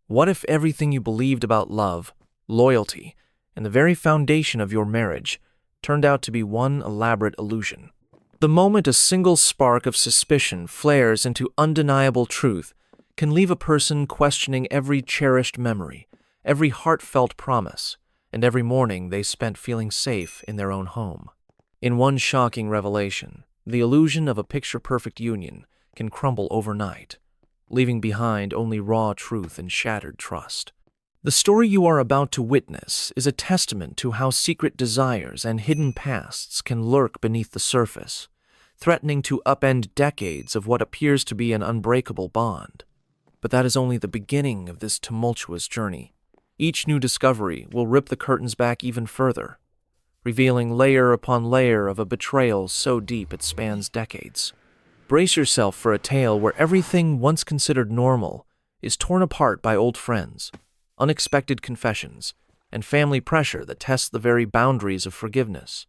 What if everything you believed about love, loyalty, and the very foundation of your marriage turned out to be one elaborate illusion? The moment a single spark of suspicion flares into undeniable truth can leave a person questioning every cherished memory, every heartfelt promise, and every morning they spent feeling safe in their own home. In one shocking revelation, the illusion of a picture-perfect union can crumble overnight, leaving behind only raw truth and shattered trust. The story you are about to witness is a testament to how secret desires and hidden pasts can lurk beneath the surface, threatening to upend decades of what appears to be an unbreakable bond. But that is only the beginning of this tumultuous journey. Each new discovery will rip the curtains back even further, revealing layer upon layer of a betrayal so deep it spans decades. Brace yourself for a tale where everything once considered normal is torn apart by old friends, unexpected confessions, and family pressure that tests the very boundaries of forgiveness.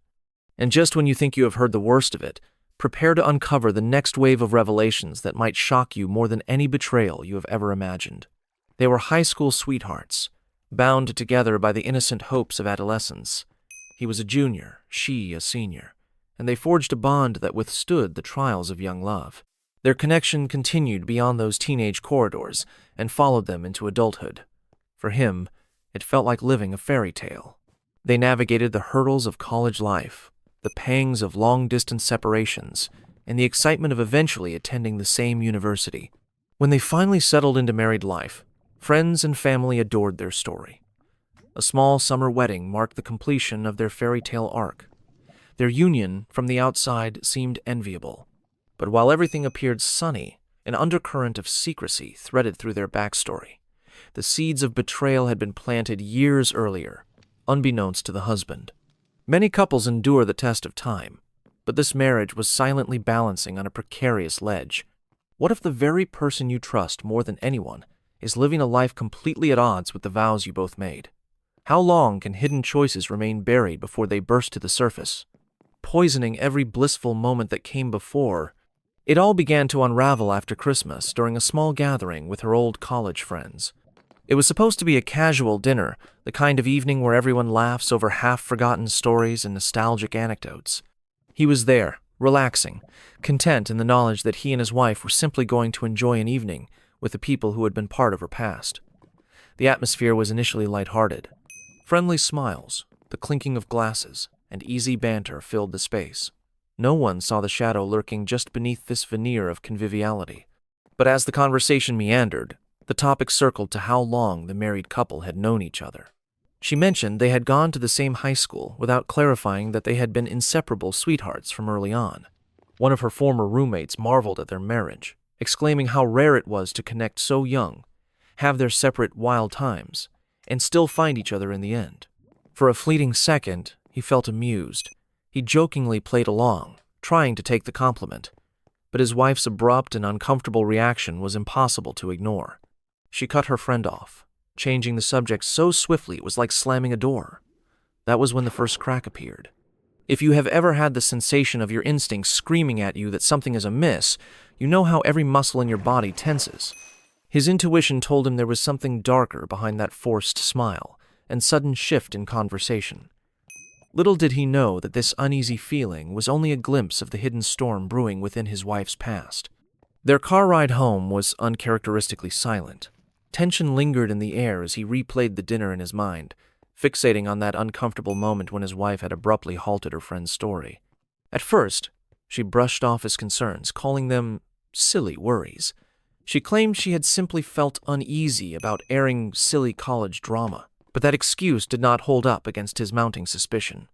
And just when you think you have heard the worst of it, prepare to uncover the next wave of revelations that might shock you more than any betrayal you have ever imagined. They were high school sweethearts, bound together by the innocent hopes of adolescence. He was a junior, she a senior, and they forged a bond that withstood the trials of young love. Their connection continued beyond those teenage corridors and followed them into adulthood. For him, it felt like living a fairy tale. They navigated the hurdles of college life, the pangs of long-distance separations, and the excitement of eventually attending the same university. When they finally settled into married life, friends and family adored their story. A small summer wedding marked the completion of their fairy tale arc. Their union, from the outside, seemed enviable. But while everything appeared sunny, an undercurrent of secrecy threaded through their backstory. The seeds of betrayal had been planted years earlier, unbeknownst to the husband. Many couples endure the test of time, but this marriage was silently balancing on a precarious ledge. What if the very person you trust more than anyone is living a life completely at odds with the vows you both made? How long can hidden choices remain buried before they burst to the surface, poisoning every blissful moment that came before? It all began to unravel after Christmas during a small gathering with her old college friends. It was supposed to be a casual dinner, the kind of evening where everyone laughs over half-forgotten stories and nostalgic anecdotes. He was there, relaxing, content in the knowledge that he and his wife were simply going to enjoy an evening with the people who had been part of her past. The atmosphere was initially lighthearted. Friendly smiles, the clinking of glasses, and easy banter filled the space. No one saw the shadow lurking just beneath this veneer of conviviality. But as the conversation meandered, the topic circled to how long the married couple had known each other. She mentioned they had gone to the same high school without clarifying that they had been inseparable sweethearts from early on. One of her former roommates marveled at their marriage, exclaiming how rare it was to connect so young, have their separate wild times, and still find each other in the end. For a fleeting second, he felt amused. He jokingly played along, trying to take the compliment, but his wife's abrupt and uncomfortable reaction was impossible to ignore. She cut her friend off, changing the subject so swiftly it was like slamming a door. That was when the first crack appeared. If you have ever had the sensation of your instincts screaming at you that something is amiss, you know how every muscle in your body tenses. His intuition told him there was something darker behind that forced smile and sudden shift in conversation. Little did he know that this uneasy feeling was only a glimpse of the hidden storm brewing within his wife's past. Their car ride home was uncharacteristically silent. Tension lingered in the air as he replayed the dinner in his mind, fixating on that uncomfortable moment when his wife had abruptly halted her friend's story. At first, she brushed off his concerns, calling them silly worries. She claimed she had simply felt uneasy about airing silly college drama, but that excuse did not hold up against his mounting suspicion.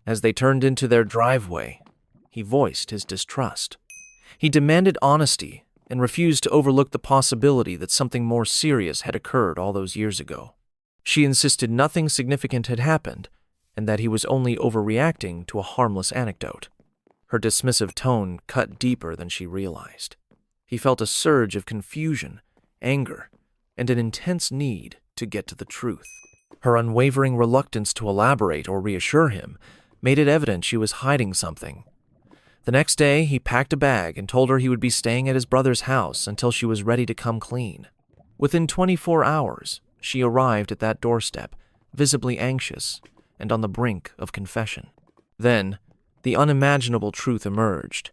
As they turned into their driveway, he voiced his distrust. He demanded honesty and refused to overlook the possibility that something more serious had occurred all those years ago. She insisted nothing significant had happened, and that he was only overreacting to a harmless anecdote. Her dismissive tone cut deeper than she realized. He felt a surge of confusion, anger, and an intense need to get to the truth. Her unwavering reluctance to elaborate or reassure him made it evident she was hiding something. The next day, he packed a bag and told her he would be staying at his brother's house until she was ready to come clean. Within 24 hours, she arrived at that doorstep, visibly anxious and on the brink of confession. Then, the unimaginable truth emerged.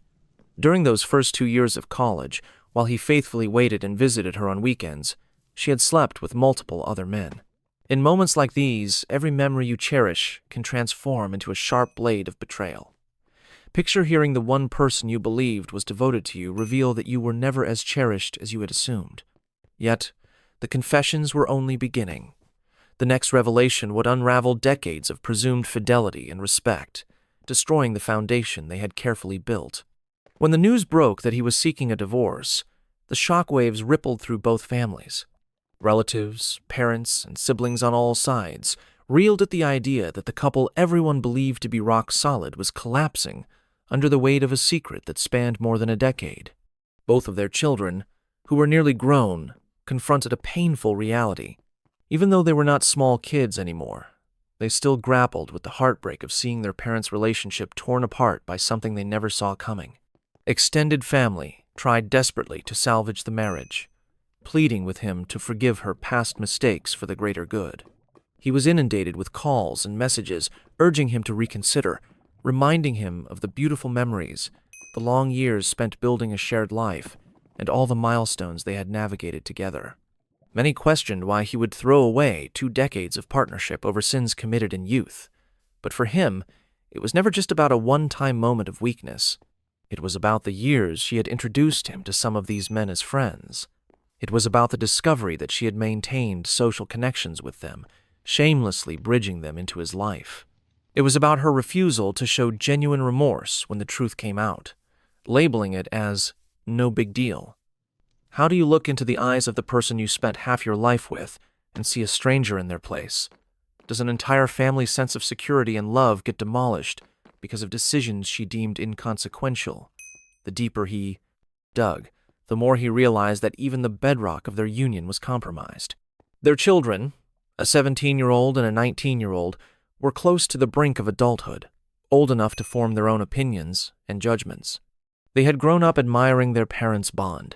During those first 2 years of college, while he faithfully waited and visited her on weekends, she had slept with multiple other men. In moments like these, every memory you cherish can transform into a sharp blade of betrayal. Picture hearing the one person you believed was devoted to you reveal that you were never as cherished as you had assumed. Yet, the confessions were only beginning. The next revelation would unravel decades of presumed fidelity and respect, destroying the foundation they had carefully built. When the news broke that he was seeking a divorce, the shockwaves rippled through both families. Relatives, parents, and siblings on all sides reeled at the idea that the couple everyone believed to be rock solid was collapsing under the weight of a secret that spanned more than a decade. Both of their children, who were nearly grown, confronted a painful reality. Even though they were not small kids anymore, they still grappled with the heartbreak of seeing their parents' relationship torn apart by something they never saw coming. Extended family tried desperately to salvage the marriage, pleading with him to forgive her past mistakes for the greater good. He was inundated with calls and messages urging him to reconsider, reminding him of the beautiful memories, the long years spent building a shared life, and all the milestones they had navigated together. Many questioned why he would throw away 2 decades of partnership over sins committed in youth. But for him, it was never just about a one-time moment of weakness. It was about the years she had introduced him to some of these men as friends. It was about the discovery that she had maintained social connections with them, shamelessly bridging them into his life. It was about her refusal to show genuine remorse when the truth came out, labeling it as no big deal. How do you look into the eyes of the person you spent half your life with and see a stranger in their place? Does an entire family's sense of security and love get demolished because of decisions she deemed inconsequential? The deeper he dug, the more he realized that even the bedrock of their union was compromised. Their children, a 17-year-old and a 19-year-old, were close to the brink of adulthood, old enough to form their own opinions and judgments. They had grown up admiring their parents' bond.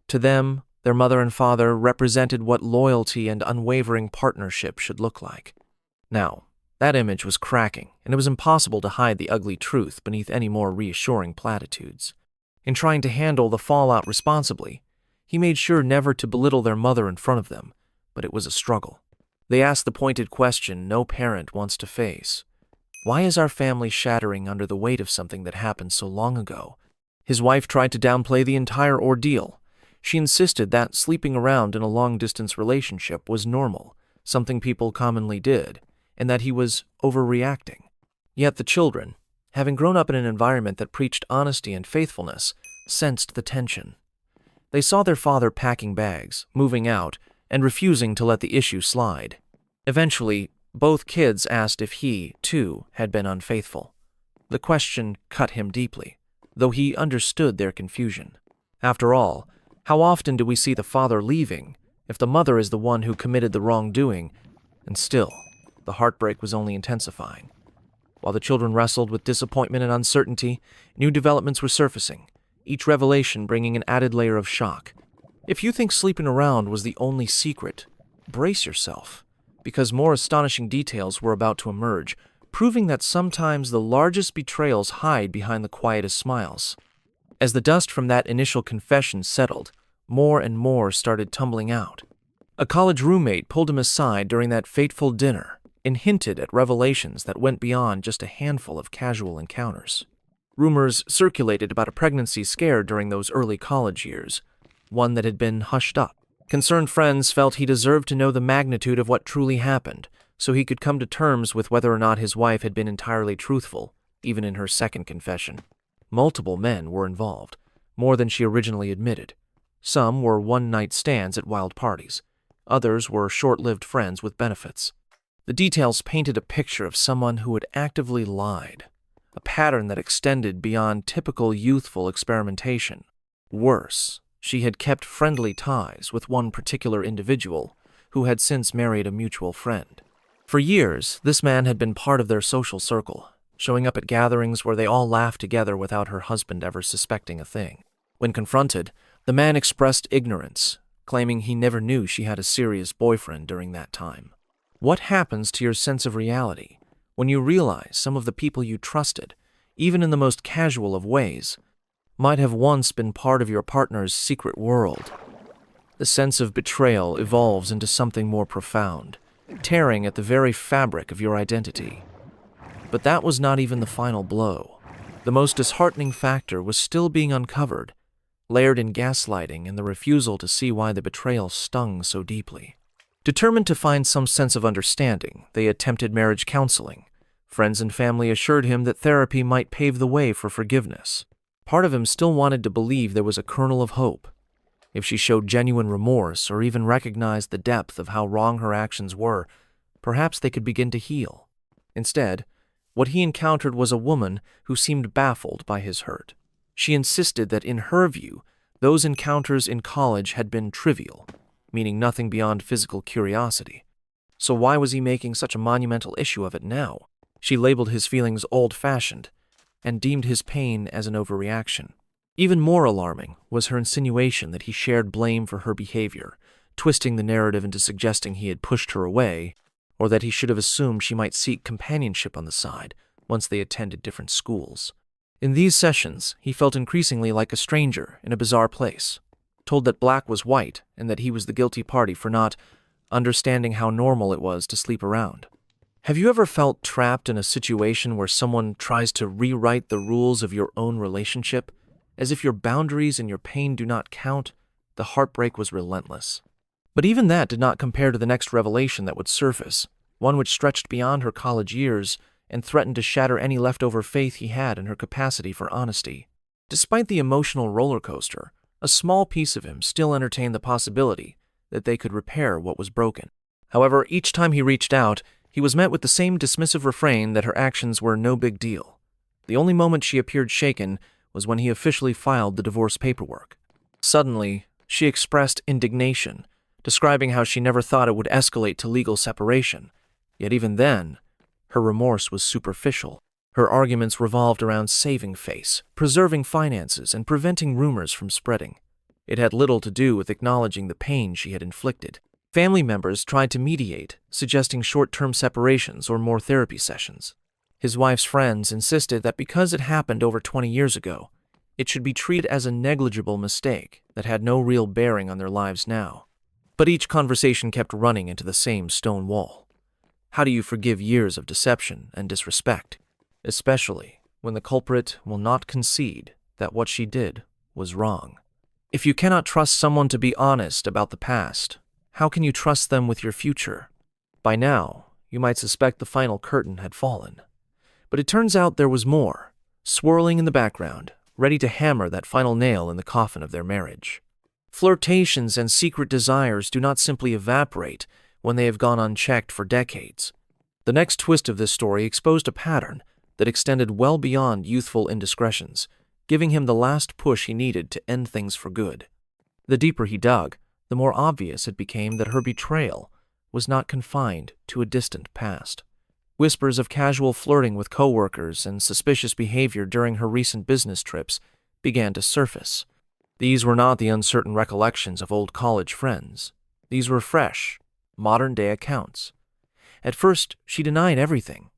To them, their mother and father represented what loyalty and unwavering partnership should look like. Now, that image was cracking, and it was impossible to hide the ugly truth beneath any more reassuring platitudes. In trying to handle the fallout responsibly, he made sure never to belittle their mother in front of them, but it was a struggle. They asked the pointed question no parent wants to face. Why is our family shattering under the weight of something that happened so long ago? His wife tried to downplay the entire ordeal. She insisted that sleeping around in a long-distance relationship was normal, something people commonly did, and that he was overreacting. Yet the children, having grown up in an environment that preached honesty and faithfulness, sensed the tension. They saw their father packing bags, moving out, and refusing to let the issue slide. Eventually, both kids asked if he, too, had been unfaithful. The question cut him deeply, though he understood their confusion. After all, how often do we see the father leaving if the mother is the one who committed the wrongdoing, and still, the heartbreak was only intensifying. While the children wrestled with disappointment and uncertainty, new developments were surfacing, each revelation bringing an added layer of shock. If you think sleeping around was the only secret, brace yourself, because more astonishing details were about to emerge, proving that sometimes the largest betrayals hide behind the quietest smiles. As the dust from that initial confession settled, more and more started tumbling out. A college roommate pulled him aside during that fateful dinner and hinted at revelations that went beyond just a handful of casual encounters. Rumors circulated about a pregnancy scare during those early college years, one that had been hushed up. Concerned friends felt he deserved to know the magnitude of what truly happened, so he could come to terms with whether or not his wife had been entirely truthful, even in her second confession. Multiple men were involved, more than she originally admitted. Some were one-night stands at wild parties. Others were short-lived friends with benefits. The details painted a picture of someone who had actively lied, a pattern that extended beyond typical youthful experimentation. Worse, she had kept friendly ties with one particular individual who had since married a mutual friend. For years, this man had been part of their social circle, showing up at gatherings where they all laughed together without her husband ever suspecting a thing. When confronted, the man expressed ignorance, claiming he never knew she had a serious boyfriend during that time. What happens to your sense of reality when you realize some of the people you trusted, even in the most casual of ways, might have once been part of your partner's secret world? The sense of betrayal evolves into something more profound, tearing at the very fabric of your identity. But that was not even the final blow. The most disheartening factor was still being uncovered, layered in gaslighting and the refusal to see why the betrayal stung so deeply. Determined to find some sense of understanding, they attempted marriage counseling. Friends and family assured him that therapy might pave the way for forgiveness. Part of him still wanted to believe there was a kernel of hope. If she showed genuine remorse or even recognized the depth of how wrong her actions were, perhaps they could begin to heal. Instead, what he encountered was a woman who seemed baffled by his hurt. She insisted that in her view, those encounters in college had been trivial, meaning nothing beyond physical curiosity. So why was he making such a monumental issue of it now? She labeled his feelings old-fashioned and deemed his pain as an overreaction. Even more alarming was her insinuation that he shared blame for her behavior, twisting the narrative into suggesting he had pushed her away, or that he should have assumed she might seek companionship on the side once they attended different schools. In these sessions, he felt increasingly like a stranger in a bizarre place, told that black was white and that he was the guilty party for not understanding how normal it was to sleep around. Have you ever felt trapped in a situation where someone tries to rewrite the rules of your own relationship? As if your boundaries and your pain do not count, the heartbreak was relentless. But even that did not compare to the next revelation that would surface, one which stretched beyond her college years and threatened to shatter any leftover faith he had in her capacity for honesty. Despite the emotional roller coaster, a small piece of him still entertained the possibility that they could repair what was broken. However, each time he reached out, he was met with the same dismissive refrain that her actions were no big deal. The only moment she appeared shaken was when he officially filed the divorce paperwork. Suddenly, she expressed indignation, describing how she never thought it would escalate to legal separation. Yet even then, her remorse was superficial. Her arguments revolved around saving face, preserving finances, and preventing rumors from spreading. It had little to do with acknowledging the pain she had inflicted. Family members tried to mediate, suggesting short-term separations or more therapy sessions. His wife's friends insisted that because it happened over 20 years ago, it should be treated as a negligible mistake that had no real bearing on their lives now. But each conversation kept running into the same stone wall. How do you forgive years of deception and disrespect, especially when the culprit will not concede that what she did was wrong? If you cannot trust someone to be honest about the past, how can you trust them with your future? By now, you might suspect the final curtain had fallen. But it turns out there was more, swirling in the background, ready to hammer that final nail in the coffin of their marriage. Flirtations and secret desires do not simply evaporate when they have gone unchecked for decades. The next twist of this story exposed a pattern that extended well beyond youthful indiscretions, giving him the last push he needed to end things for good. The deeper he dug, the more obvious it became that her betrayal was not confined to a distant past. Whispers of casual flirting with coworkers and suspicious behavior during her recent business trips began to surface. These were not the uncertain recollections of old college friends. These were fresh, modern-day accounts. At first, she denied everything,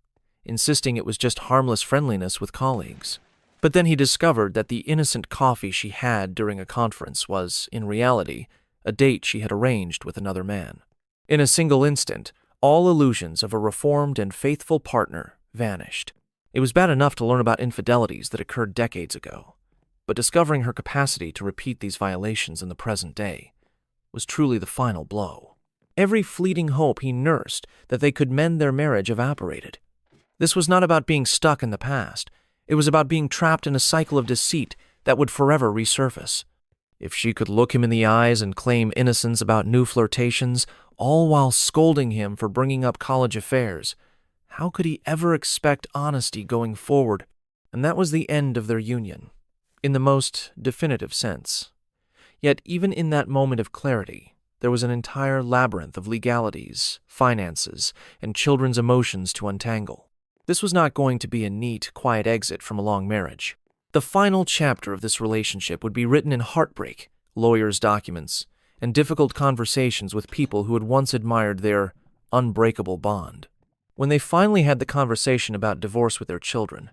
insisting it was just harmless friendliness with colleagues. But then he discovered that the innocent coffee she had during a conference was, in reality, a date she had arranged with another man. In a single instant, all illusions of a reformed and faithful partner vanished. It was bad enough to learn about infidelities that occurred decades ago, but discovering her capacity to repeat these violations in the present day was truly the final blow. Every fleeting hope he nursed that they could mend their marriage evaporated. This was not about being stuck in the past. It was about being trapped in a cycle of deceit that would forever resurface. If she could look him in the eyes and claim innocence about new flirtations, all while scolding him for bringing up college affairs, how could he ever expect honesty going forward? And that was the end of their union, in the most definitive sense. Yet even in that moment of clarity, there was an entire labyrinth of legalities, finances, and children's emotions to untangle. This was not going to be a neat, quiet exit from a long marriage. The final chapter of this relationship would be written in heartbreak, lawyers' documents, and difficult conversations with people who had once admired their unbreakable bond. When they finally had the conversation about divorce with their children,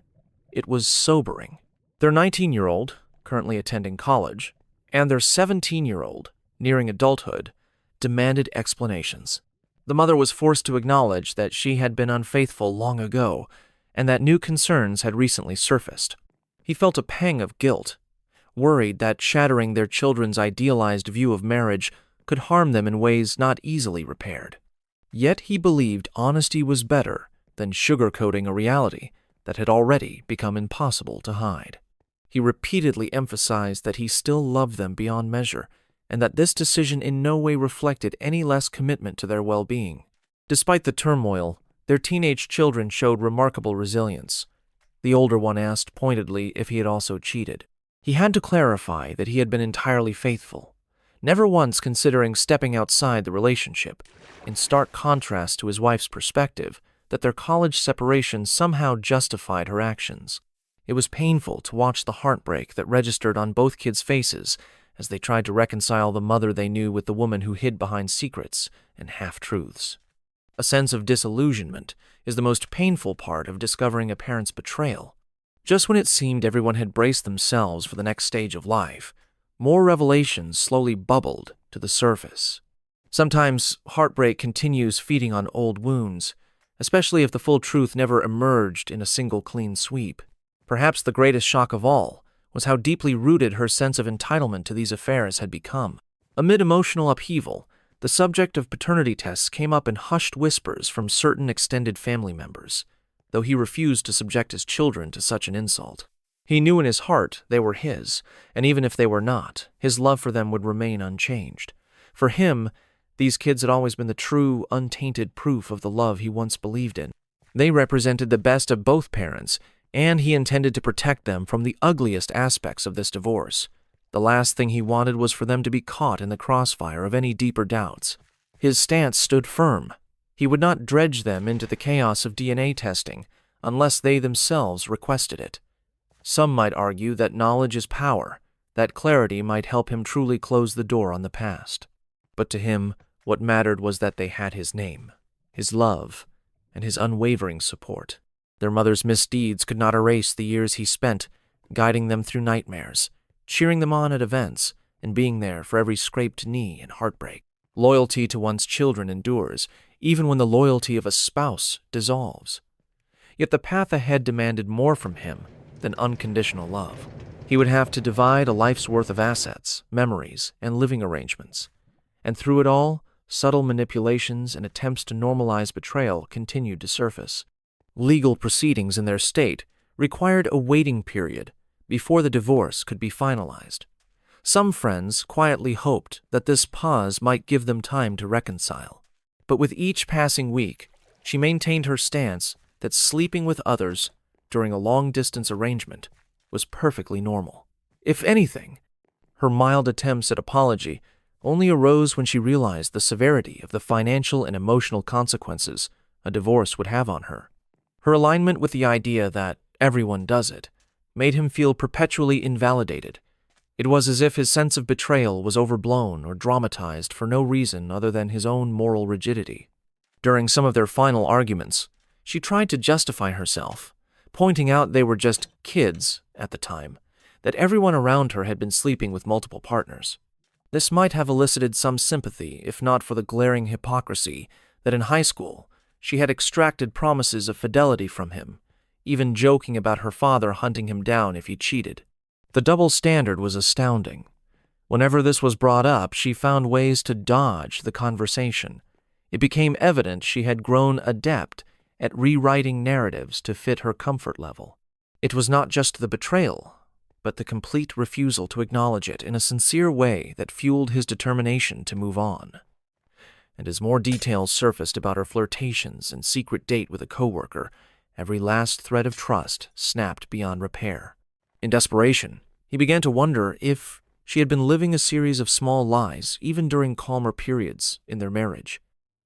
it was sobering. Their 19-year-old, currently attending college, and their 17-year-old, nearing adulthood, demanded explanations. The mother was forced to acknowledge that she had been unfaithful long ago and that new concerns had recently surfaced. He felt a pang of guilt, worried that shattering their children's idealized view of marriage could harm them in ways not easily repaired. Yet he believed honesty was better than sugarcoating a reality that had already become impossible to hide. He repeatedly emphasized that he still loved them beyond measure and that this decision in no way reflected any less commitment to their well-being. Despite the turmoil, their teenage children showed remarkable resilience. The older one asked pointedly if he had also cheated. He had to clarify that he had been entirely faithful, never once considering stepping outside the relationship, in stark contrast to his wife's perspective that their college separation somehow justified her actions. It was painful to watch the heartbreak that registered on both kids' faces as they tried to reconcile the mother they knew with the woman who hid behind secrets and half-truths. A sense of disillusionment is the most painful part of discovering a parent's betrayal. Just when it seemed everyone had braced themselves for the next stage of life, more revelations slowly bubbled to the surface. Sometimes heartbreak continues feeding on old wounds, especially if the full truth never emerged in a single clean sweep. Perhaps the greatest shock of all was how deeply rooted her sense of entitlement to these affairs had become. Amid emotional upheaval, the subject of paternity tests came up in hushed whispers from certain extended family members, though he refused to subject his children to such an insult. He knew in his heart they were his, and even if they were not, his love for them would remain unchanged. For him, these kids had always been the true, untainted proof of the love he once believed in. They represented the best of both parents, and he intended to protect them from the ugliest aspects of this divorce. The last thing he wanted was for them to be caught in the crossfire of any deeper doubts. His stance stood firm. He would not dredge them into the chaos of DNA testing unless they themselves requested it. Some might argue that knowledge is power, that clarity might help him truly close the door on the past. But to him, what mattered was that they had his name, his love, and his unwavering support. Their mother's misdeeds could not erase the years he spent guiding them through nightmares, cheering them on at events, and being there for every scraped knee and heartbreak. Loyalty to one's children endures, even when the loyalty of a spouse dissolves. Yet the path ahead demanded more from him than unconditional love. He would have to divide a life's worth of assets, memories, and living arrangements. And through it all, subtle manipulations and attempts to normalize betrayal continued to surface. Legal proceedings in their state required a waiting period before the divorce could be finalized. Some friends quietly hoped that this pause might give them time to reconcile. But with each passing week, she maintained her stance that sleeping with others during a long-distance arrangement was perfectly normal. If anything, her mild attempts at apology only arose when she realized the severity of the financial and emotional consequences a divorce would have on her. Her alignment with the idea that everyone does it made him feel perpetually invalidated. It was as if his sense of betrayal was overblown or dramatized for no reason other than his own moral rigidity. During some of their final arguments, she tried to justify herself, pointing out they were just kids at the time, that everyone around her had been sleeping with multiple partners. This might have elicited some sympathy if not for the glaring hypocrisy that in high school she had extracted promises of fidelity from him, even joking about her father hunting him down if he cheated. The double standard was astounding. Whenever this was brought up, she found ways to dodge the conversation. It became evident she had grown adept at rewriting narratives to fit her comfort level. It was not just the betrayal, but the complete refusal to acknowledge it in a sincere way that fueled his determination to move on. And as more details surfaced about her flirtations and secret date with a coworker, every last thread of trust snapped beyond repair. In desperation, he began to wonder if she had been living a series of small lies even during calmer periods in their marriage.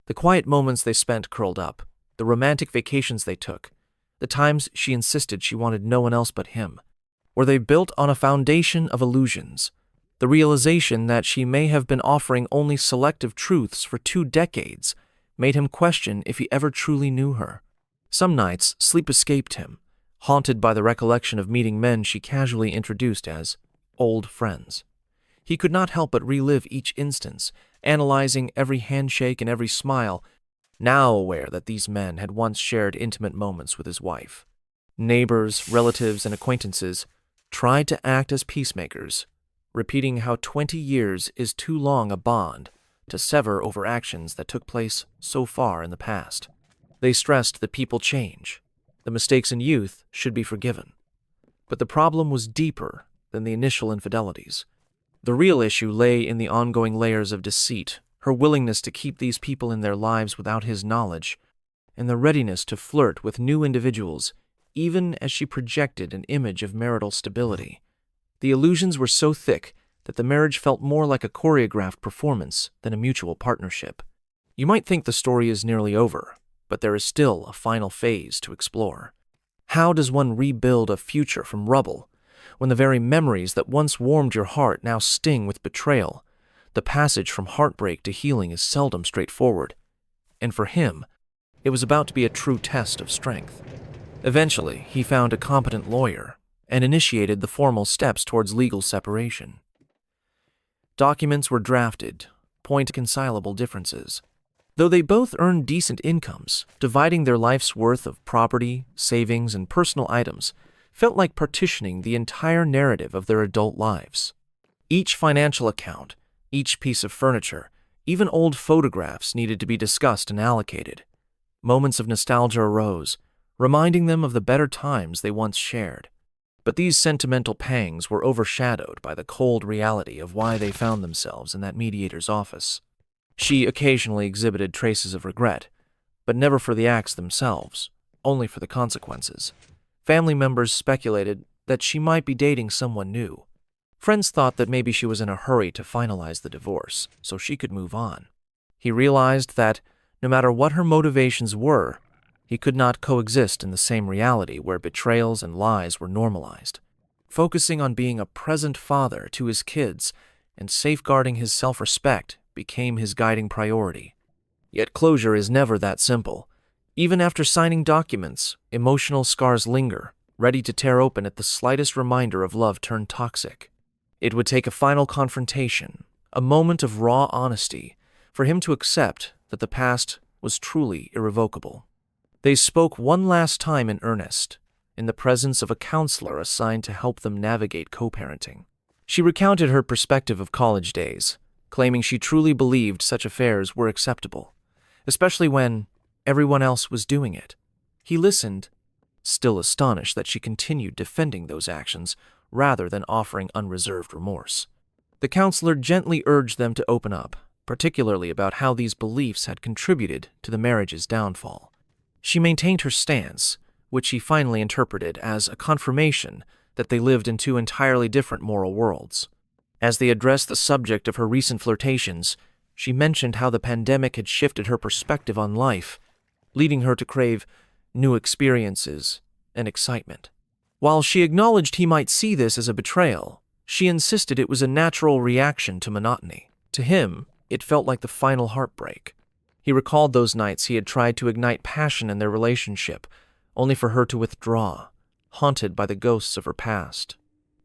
The quiet moments they spent curled up, the romantic vacations they took, the times she insisted she wanted no one else but him. Were they built on a foundation of illusions? The realization that she may have been offering only selective truths for 2 decades made him question if he ever truly knew her. Some nights, sleep escaped him, haunted by the recollection of meeting men she casually introduced as old friends. He could not help but relive each instance, analyzing every handshake and every smile, now aware that these men had once shared intimate moments with his wife. Neighbors, relatives, and acquaintances tried to act as peacemakers, repeating how 20 years is too long a bond to sever over actions that took place so far in the past. They stressed that people change. The mistakes in youth should be forgiven. But the problem was deeper than the initial infidelities. The real issue lay in the ongoing layers of deceit, her willingness to keep these people in their lives without his knowledge, and the readiness to flirt with new individuals, even as she projected an image of marital stability. The illusions were so thick that the marriage felt more like a choreographed performance than a mutual partnership. You might think the story is nearly over, but there is still a final phase to explore. How does one rebuild a future from rubble, when the very memories that once warmed your heart now sting with betrayal? The passage from heartbreak to healing is seldom straightforward, and for him, it was about to be a true test of strength. Eventually, he found a competent lawyer and initiated the formal steps towards legal separation. Documents were drafted, pointing to reconcilable differences. Though they both earned decent incomes, dividing their life's worth of property, savings, and personal items felt like partitioning the entire narrative of their adult lives. Each financial account, each piece of furniture, even old photographs needed to be discussed and allocated. Moments of nostalgia arose, reminding them of the better times they once shared. But these sentimental pangs were overshadowed by the cold reality of why they found themselves in that mediator's office. She occasionally exhibited traces of regret, but never for the acts themselves, only for the consequences. Family members speculated that she might be dating someone new. Friends thought that maybe she was in a hurry to finalize the divorce, so she could move on. He realized that, no matter what her motivations were, he could not coexist in the same reality where betrayals and lies were normalized. Focusing on being a present father to his kids and safeguarding his self-respect became his guiding priority. Yet closure is never that simple. Even after signing documents, emotional scars linger, ready to tear open at the slightest reminder of love turned toxic. It would take a final confrontation, a moment of raw honesty, for him to accept that the past was truly irrevocable. They spoke one last time in earnest, in the presence of a counselor assigned to help them navigate co-parenting. She recounted her perspective of college days, claiming she truly believed such affairs were acceptable, especially when everyone else was doing it. He listened, still astonished that she continued defending those actions rather than offering unreserved remorse. The counselor gently urged them to open up, particularly about how these beliefs had contributed to the marriage's downfall. She maintained her stance, which he finally interpreted as a confirmation that they lived in two entirely different moral worlds. As they addressed the subject of her recent flirtations, she mentioned how the pandemic had shifted her perspective on life, leading her to crave new experiences and excitement. While she acknowledged he might see this as a betrayal, she insisted it was a natural reaction to monotony. To him, it felt like the final heartbreak. He recalled those nights he had tried to ignite passion in their relationship, only for her to withdraw, haunted by the ghosts of her past.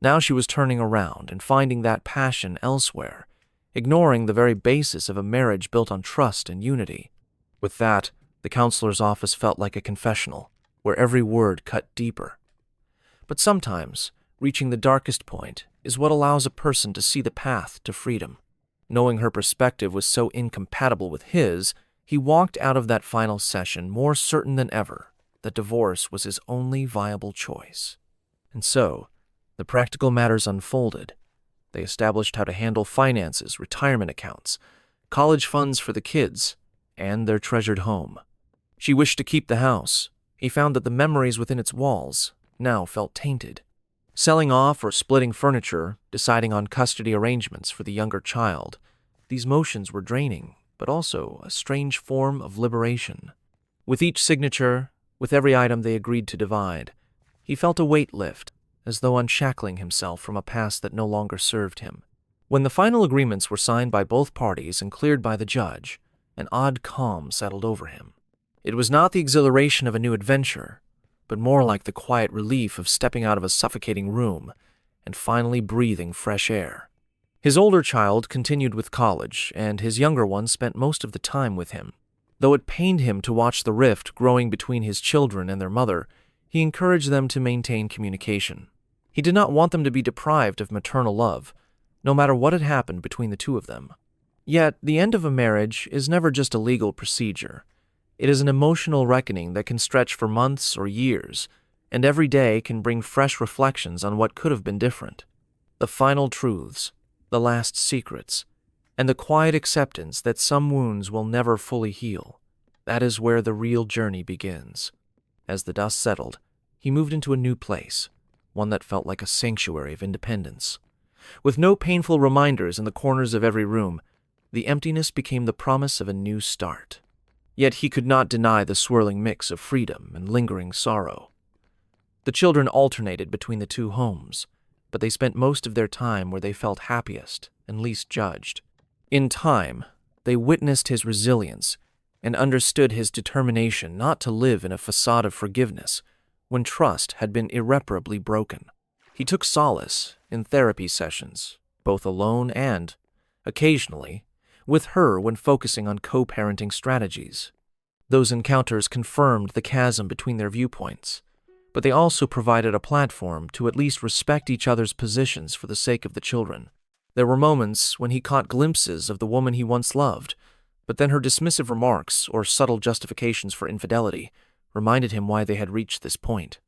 Now she was turning around and finding that passion elsewhere, ignoring the very basis of a marriage built on trust and unity. With that, the counselor's office felt like a confessional, where every word cut deeper. But sometimes, reaching the darkest point is what allows a person to see the path to freedom. Knowing her perspective was so incompatible with his, he walked out of that final session more certain than ever that divorce was his only viable choice. And so, the practical matters unfolded. They established how to handle finances, retirement accounts, college funds for the kids, and their treasured home. She wished to keep the house. He found that the memories within its walls now felt tainted. Selling off or splitting furniture, deciding on custody arrangements for the younger child, these motions were draining, but also a strange form of liberation. With each signature, with every item they agreed to divide, he felt a weight lift, as though unshackling himself from a past that no longer served him. When the final agreements were signed by both parties and cleared by the judge, an odd calm settled over him. It was not the exhilaration of a new adventure, but more like the quiet relief of stepping out of a suffocating room and finally breathing fresh air. His older child continued with college, and his younger one spent most of the time with him. Though it pained him to watch the rift growing between his children and their mother, he encouraged them to maintain communication. He did not want them to be deprived of maternal love, no matter what had happened between the two of them. Yet, the end of a marriage is never just a legal procedure. It is an emotional reckoning that can stretch for months or years, and every day can bring fresh reflections on what could have been different. The final truths, the last secrets, and the quiet acceptance that some wounds will never fully heal. That is where the real journey begins. As the dust settled, he moved into a new place, one that felt like a sanctuary of independence. With no painful reminders in the corners of every room, the emptiness became the promise of a new start. Yet he could not deny the swirling mix of freedom and lingering sorrow. The children alternated between the two homes, but they spent most of their time where they felt happiest and least judged. In time, they witnessed his resilience and understood his determination not to live in a facade of forgiveness when trust had been irreparably broken. He took solace in therapy sessions, both alone and, occasionally, with her when focusing on co-parenting strategies. Those encounters confirmed the chasm between their viewpoints, but they also provided a platform to at least respect each other's positions for the sake of the children. There were moments when he caught glimpses of the woman he once loved, but then her dismissive remarks or subtle justifications for infidelity reminded him why they had reached this point.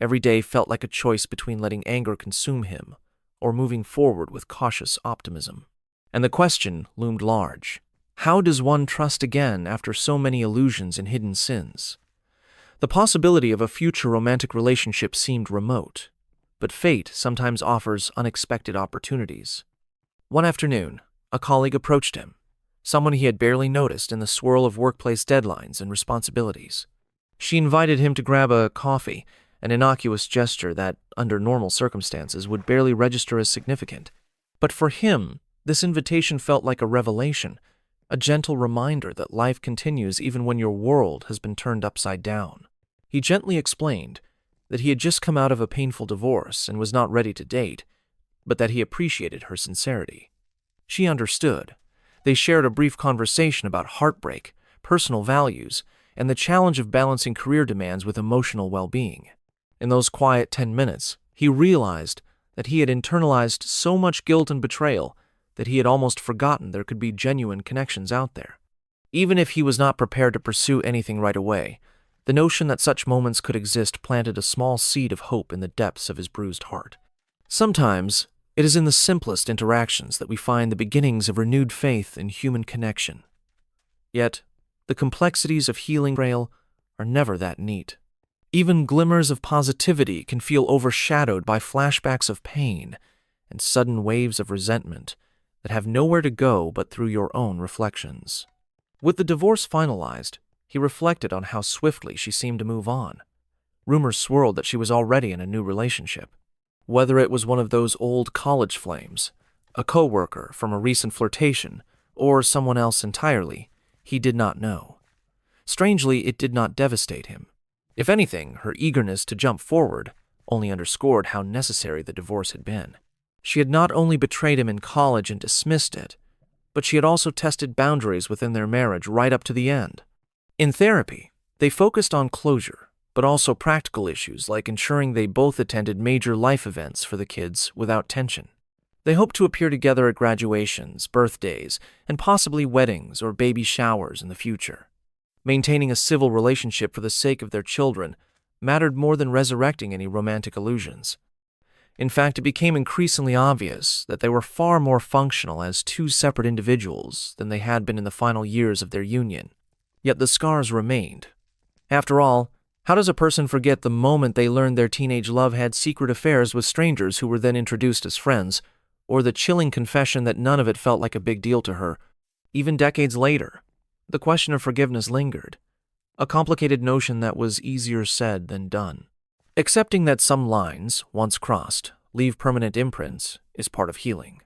Every day felt like a choice between letting anger consume him or moving forward with cautious optimism. And the question loomed large. How does one trust again after so many illusions and hidden sins? The possibility of a future romantic relationship seemed remote, but fate sometimes offers unexpected opportunities. One afternoon, a colleague approached him, someone he had barely noticed in the swirl of workplace deadlines and responsibilities. She invited him to grab a coffee, an innocuous gesture that, under normal circumstances, would barely register as significant. But for him, this invitation felt like a revelation, a gentle reminder that life continues even when your world has been turned upside down. He gently explained that he had just come out of a painful divorce and was not ready to date, but that he appreciated her sincerity. She understood. They shared a brief conversation about heartbreak, personal values, and the challenge of balancing career demands with emotional well-being. In those quiet 10 minutes, he realized that he had internalized so much guilt and betrayal that he had almost forgotten there could be genuine connections out there. Even if he was not prepared to pursue anything right away, the notion that such moments could exist planted a small seed of hope in the depths of his bruised heart. Sometimes, it is in the simplest interactions that we find the beginnings of renewed faith in human connection. Yet, the complexities of healing frail are never that neat. Even glimmers of positivity can feel overshadowed by flashbacks of pain and sudden waves of resentment that have nowhere to go but through your own reflections. With the divorce finalized, he reflected on how swiftly she seemed to move on. Rumors swirled that she was already in a new relationship. Whether it was one of those old college flames, a coworker from a recent flirtation, or someone else entirely, he did not know. Strangely, it did not devastate him. If anything, her eagerness to jump forward only underscored how necessary the divorce had been. She had not only betrayed him in college and dismissed it, but she had also tested boundaries within their marriage right up to the end. In therapy, they focused on closure, but also practical issues like ensuring they both attended major life events for the kids without tension. They hoped to appear together at graduations, birthdays, and possibly weddings or baby showers in the future. Maintaining a civil relationship for the sake of their children mattered more than resurrecting any romantic illusions. In fact, it became increasingly obvious that they were far more functional as two separate individuals than they had been in the final years of their union. Yet the scars remained. After all, how does a person forget the moment they learned their teenage love had secret affairs with strangers who were then introduced as friends, or the chilling confession that none of it felt like a big deal to her? Even decades later, the question of forgiveness lingered, a complicated notion that was easier said than done. Accepting that some lines, once crossed, leave permanent imprints is part of healing.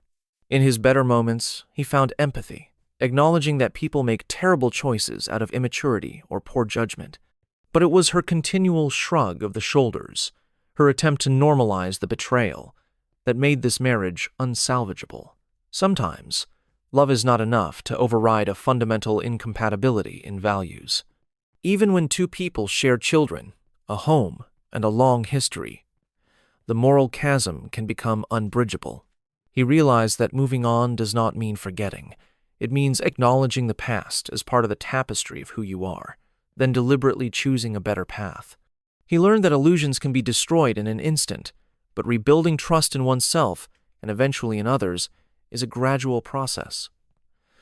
In his better moments, he found empathy, acknowledging that people make terrible choices out of immaturity or poor judgment. But it was her continual shrug of the shoulders, her attempt to normalize the betrayal, that made this marriage unsalvageable. Sometimes, love is not enough to override a fundamental incompatibility in values. Even when two people share children, a home, and a long history, the moral chasm can become unbridgeable. He realized that moving on does not mean forgetting. It means acknowledging the past as part of the tapestry of who you are, then deliberately choosing a better path. He learned that illusions can be destroyed in an instant, but rebuilding trust in oneself, and eventually in others, is a gradual process.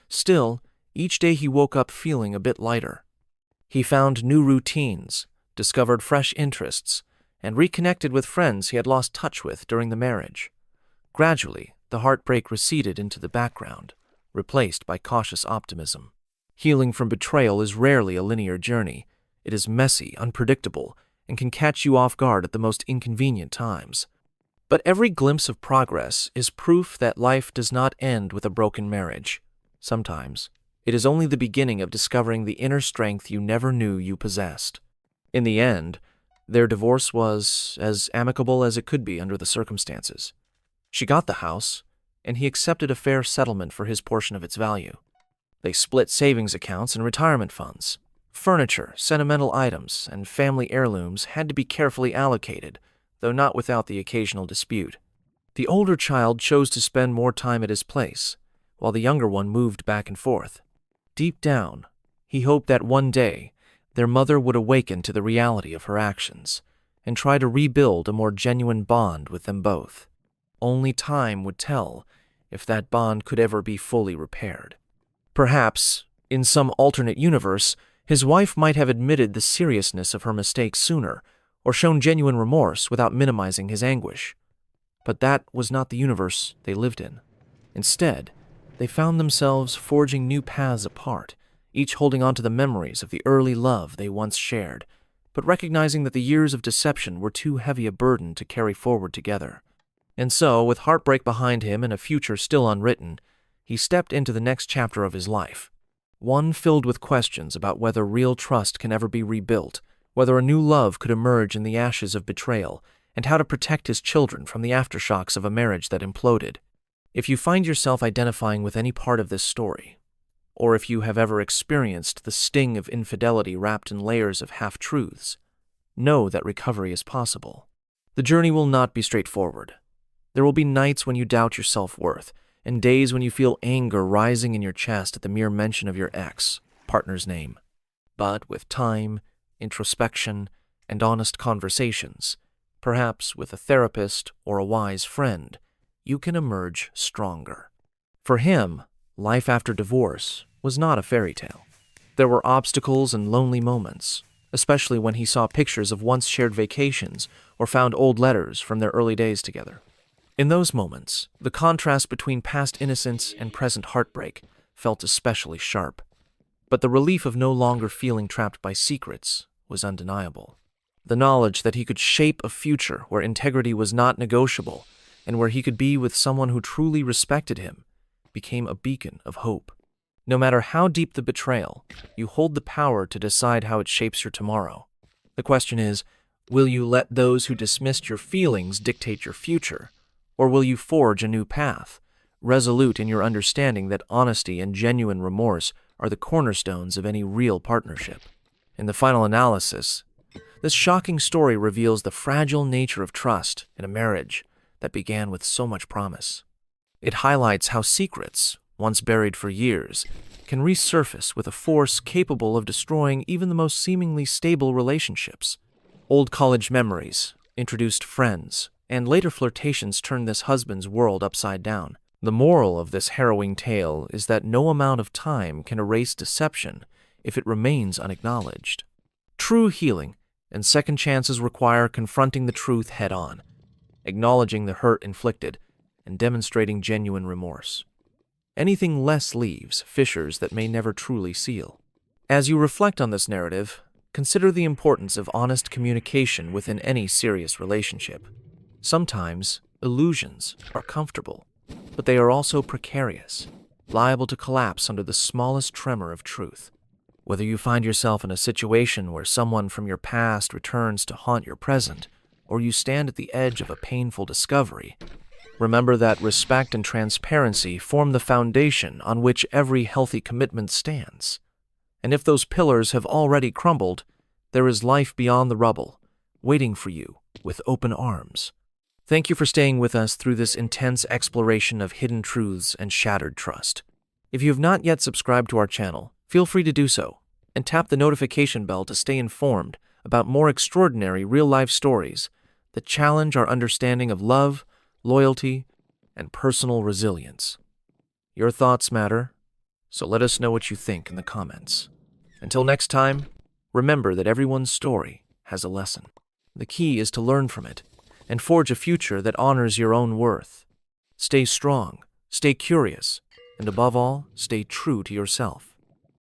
Still, each day he woke up feeling a bit lighter. He found new routines, discovered fresh interests, and reconnected with friends he had lost touch with during the marriage. Gradually, the heartbreak receded into the background, replaced by cautious optimism. Healing from betrayal is rarely a linear journey. It is messy, unpredictable, and can catch you off guard at the most inconvenient times. But every glimpse of progress is proof that life does not end with a broken marriage. Sometimes, it is only the beginning of discovering the inner strength you never knew you possessed. In the end, their divorce was as amicable as it could be under the circumstances. She got the house, and he accepted a fair settlement for his portion of its value. They split savings accounts and retirement funds. Furniture, sentimental items, and family heirlooms had to be carefully allocated, though not without the occasional dispute. The older child chose to spend more time at his place, while the younger one moved back and forth. Deep down, he hoped that one day their mother would awaken to the reality of her actions and try to rebuild a more genuine bond with them both. Only time would tell if that bond could ever be fully repaired. Perhaps, in some alternate universe, his wife might have admitted the seriousness of her mistake sooner, or shown genuine remorse without minimizing his anguish. But that was not the universe they lived in. Instead, they found themselves forging new paths apart, each holding on to the memories of the early love they once shared, but recognizing that the years of deception were too heavy a burden to carry forward together. And so, with heartbreak behind him and a future still unwritten, he stepped into the next chapter of his life, one filled with questions about whether real trust can ever be rebuilt, whether a new love could emerge in the ashes of betrayal, and how to protect his children from the aftershocks of a marriage that imploded. If you find yourself identifying with any part of this story, or if you have ever experienced the sting of infidelity wrapped in layers of half-truths, know that recovery is possible. The journey will not be straightforward. There will be nights when you doubt your self-worth, and days when you feel anger rising in your chest at the mere mention of your ex-partner's name. But with time, introspection, and honest conversations, perhaps with a therapist or a wise friend, you can emerge stronger. For him, life after divorce was not a fairy tale. There were obstacles and lonely moments, especially when he saw pictures of once shared vacations or found old letters from their early days together. In those moments, the contrast between past innocence and present heartbreak felt especially sharp. But the relief of no longer feeling trapped by secrets was undeniable. The knowledge that he could shape a future where integrity was not negotiable and where he could be with someone who truly respected him became a beacon of hope. No matter how deep the betrayal, you hold the power to decide how it shapes your tomorrow. The question is, will you let those who dismissed your feelings dictate your future? Or will you forge a new path, resolute in your understanding that honesty and genuine remorse are the cornerstones of any real partnership? In the final analysis, this shocking story reveals the fragile nature of trust in a marriage that began with so much promise. It highlights how secrets, once buried for years, can resurface with a force capable of destroying even the most seemingly stable relationships. Old college memories, introduced friends, and later flirtations turned this husband's world upside down. The moral of this harrowing tale is that no amount of time can erase deception if it remains unacknowledged. True healing and second chances require confronting the truth head-on, acknowledging the hurt inflicted, and demonstrating genuine remorse. Anything less leaves fissures that may never truly seal. As you reflect on this narrative, consider the importance of honest communication within any serious relationship. Sometimes, illusions are comfortable, but they are also precarious, liable to collapse under the smallest tremor of truth. Whether you find yourself in a situation where someone from your past returns to haunt your present, or you stand at the edge of a painful discovery, remember that respect and transparency form the foundation on which every healthy commitment stands. And if those pillars have already crumbled, there is life beyond the rubble, waiting for you with open arms. Thank you for staying with us through this intense exploration of hidden truths and shattered trust. If you have not yet subscribed to our channel, feel free to do so, and tap the notification bell to stay informed about more extraordinary real-life stories that challenge our understanding of love, loyalty, and personal resilience. Your thoughts matter, so let us know what you think in the comments. Until next time, remember that everyone's story has a lesson. The key is to learn from it and forge a future that honors your own worth. Stay strong, stay curious, and above all, stay true to yourself.